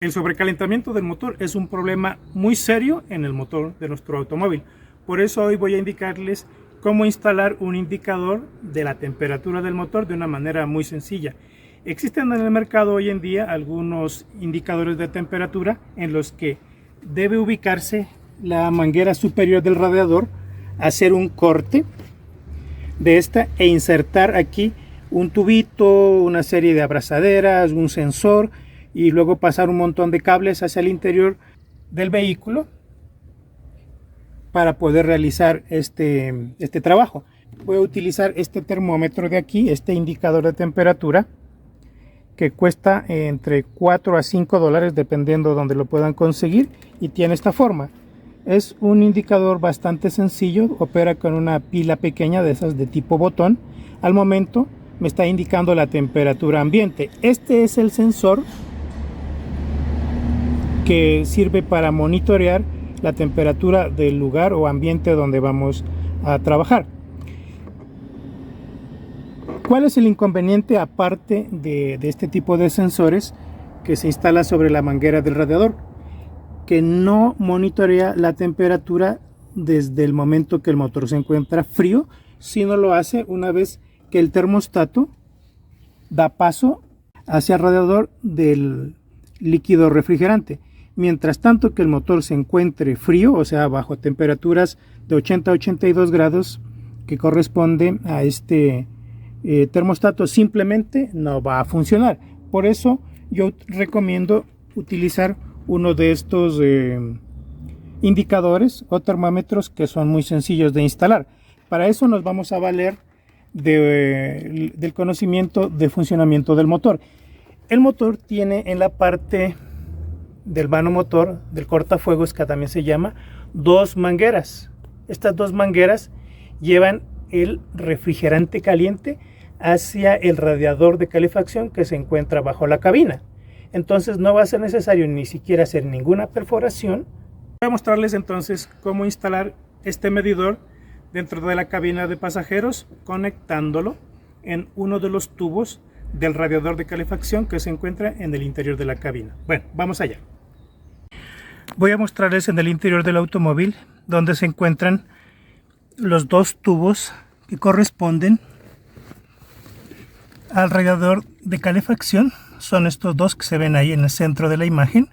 El sobrecalentamiento del motor es un problema muy serio en el motor de nuestro automóvil. Por eso hoy voy a indicarles cómo instalar un indicador de la temperatura del motor de una manera muy sencilla. Existen en el mercado hoy en día algunos indicadores de temperatura en los que debe ubicarse la manguera superior del radiador, hacer un corte de esta e insertar aquí un tubito, una serie de abrazaderas, un sensor, y luego pasar un montón de cables hacia el interior del vehículo para poder realizar este trabajo. Voy a utilizar este termómetro de aquí, este indicador de temperatura, que cuesta entre 4 a 5 dólares dependiendo de donde lo puedan conseguir, y tiene esta forma. Es un indicador bastante sencillo, opera con una pila pequeña de esas de tipo botón. Al momento me está indicando la temperatura ambiente. Este es el sensor que sirve para monitorear la temperatura del lugar o ambiente donde vamos a trabajar. ¿Cuál es el inconveniente aparte de este tipo de sensores que se instala sobre la manguera del radiador? Que no monitorea la temperatura desde el momento que el motor se encuentra frío, sino lo hace una vez que el termostato da paso hacia el radiador del líquido refrigerante. Mientras tanto que el motor se encuentre frío, o sea, bajo temperaturas de 80 a 82 grados, que corresponde a este termostato, simplemente no va a funcionar. Por eso yo recomiendo utilizar uno de estos indicadores o termómetros que son muy sencillos de instalar. Para eso nos vamos a valer del conocimiento de funcionamiento del motor. El motor tiene en la parte del vano motor, del cortafuegos, que también se llama, dos mangueras. Estas dos mangueras llevan el refrigerante caliente hacia el radiador de calefacción que se encuentra bajo la cabina. Entonces no va a ser necesario ni siquiera hacer ninguna perforación. Voy a mostrarles entonces cómo instalar este medidor dentro de la cabina de pasajeros, conectándolo en uno de los tubos del radiador de calefacción que se encuentra en el interior de la cabina. Bueno, vamos allá. Voy a mostrarles en el interior del automóvil donde se encuentran los dos tubos que corresponden al radiador de calefacción. Son estos dos que se ven ahí en el centro de la imagen.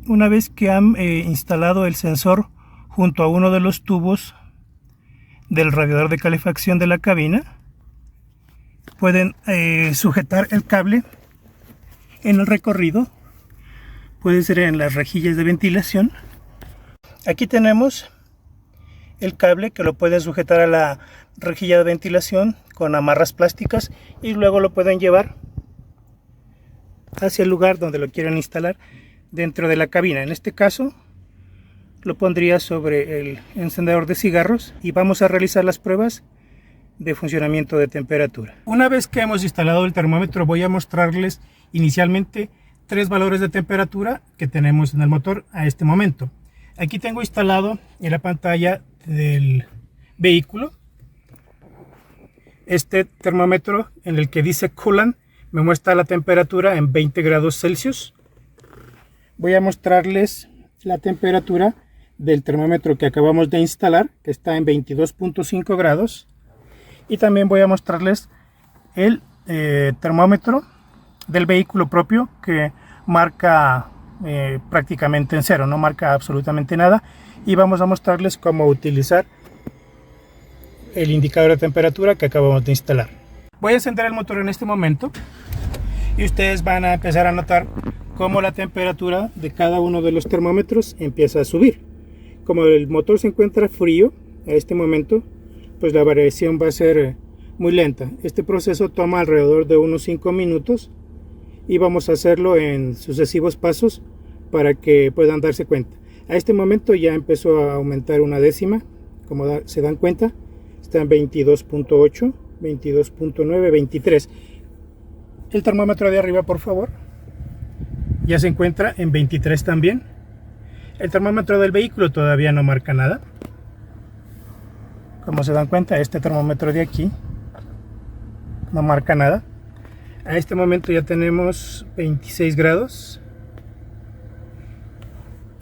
Una vez que han instalado el sensor junto a uno de los tubos del radiador de calefacción de la cabina, pueden sujetar el cable en el recorrido. Puede ser en las rejillas de ventilación. Aquí tenemos el cable que lo pueden sujetar a la rejilla de ventilación con amarras plásticas y luego lo pueden llevar hacia el lugar donde lo quieran instalar dentro de la cabina. En este caso lo pondría sobre el encendedor de cigarros y vamos a realizar las pruebas de funcionamiento de temperatura. Una vez que hemos instalado el termómetro, voy a mostrarles inicialmente tres valores de temperatura que tenemos en el motor a este momento. Aquí tengo instalado en la pantalla del vehículo este termómetro en el que dice coolant. Me muestra la temperatura en 20 grados Celsius. Voy a mostrarles la temperatura del termómetro que acabamos de instalar, que está en 22.5 grados. Y también voy a mostrarles el termómetro del vehículo propio, que marca prácticamente en cero, no marca absolutamente nada. Y vamos a mostrarles cómo utilizar el indicador de temperatura que acabamos de instalar. Voy a encender el motor en este momento y ustedes van a empezar a notar cómo la temperatura de cada uno de los termómetros empieza a subir. Como el motor se encuentra frío a este momento, pues la variación va a ser muy lenta. Este proceso toma alrededor de unos 5 minutos y vamos a hacerlo en sucesivos pasos para que puedan darse cuenta. A este momento ya empezó a aumentar una décima, como se dan cuenta, está en 22.8, 22.9, 23. El termómetro de arriba, por favor, ya se encuentra en 23 también. El termómetro del vehículo todavía no marca nada. Como se dan cuenta, este termómetro de aquí no marca nada. A este momento ya tenemos 26 grados.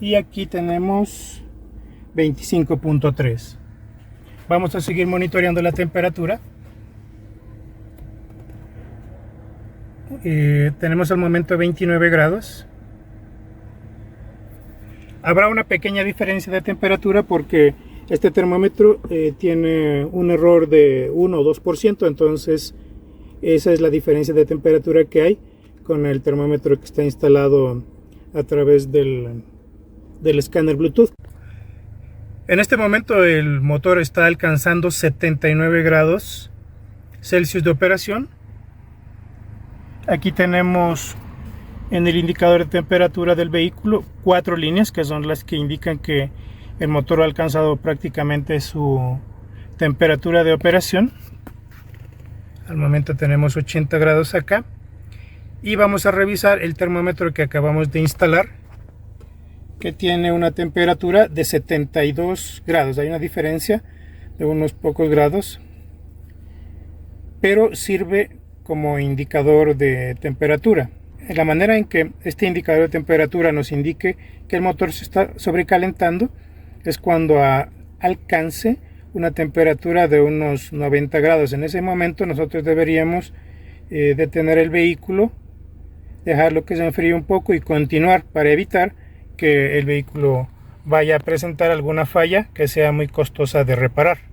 y aquí tenemos 25.3. Vamos a seguir monitoreando la temperatura. Tenemos al momento 29 grados. Habrá una pequeña diferencia de temperatura porque este termómetro tiene un error de 1 o 2%, entonces esa es la diferencia de temperatura que hay con el termómetro que está instalado a través del escáner Bluetooth. En este momento el motor está alcanzando 79 grados Celsius de operación. Aquí tenemos en el indicador de temperatura del vehículo 4 líneas que son las que indican que el motor ha alcanzado prácticamente su temperatura de operación. Al momento tenemos 80 grados acá y vamos a revisar el termómetro que acabamos de instalar, que tiene una temperatura de 72 grados. Hay una diferencia de unos pocos grados, pero sirve como indicador de temperatura. La manera en que este indicador de temperatura nos indique que el motor se está sobrecalentando es cuando alcance una temperatura de unos 90 grados. En ese momento nosotros deberíamos detener el vehículo, dejarlo que se enfríe un poco y continuar para evitar que el vehículo vaya a presentar alguna falla que sea muy costosa de reparar.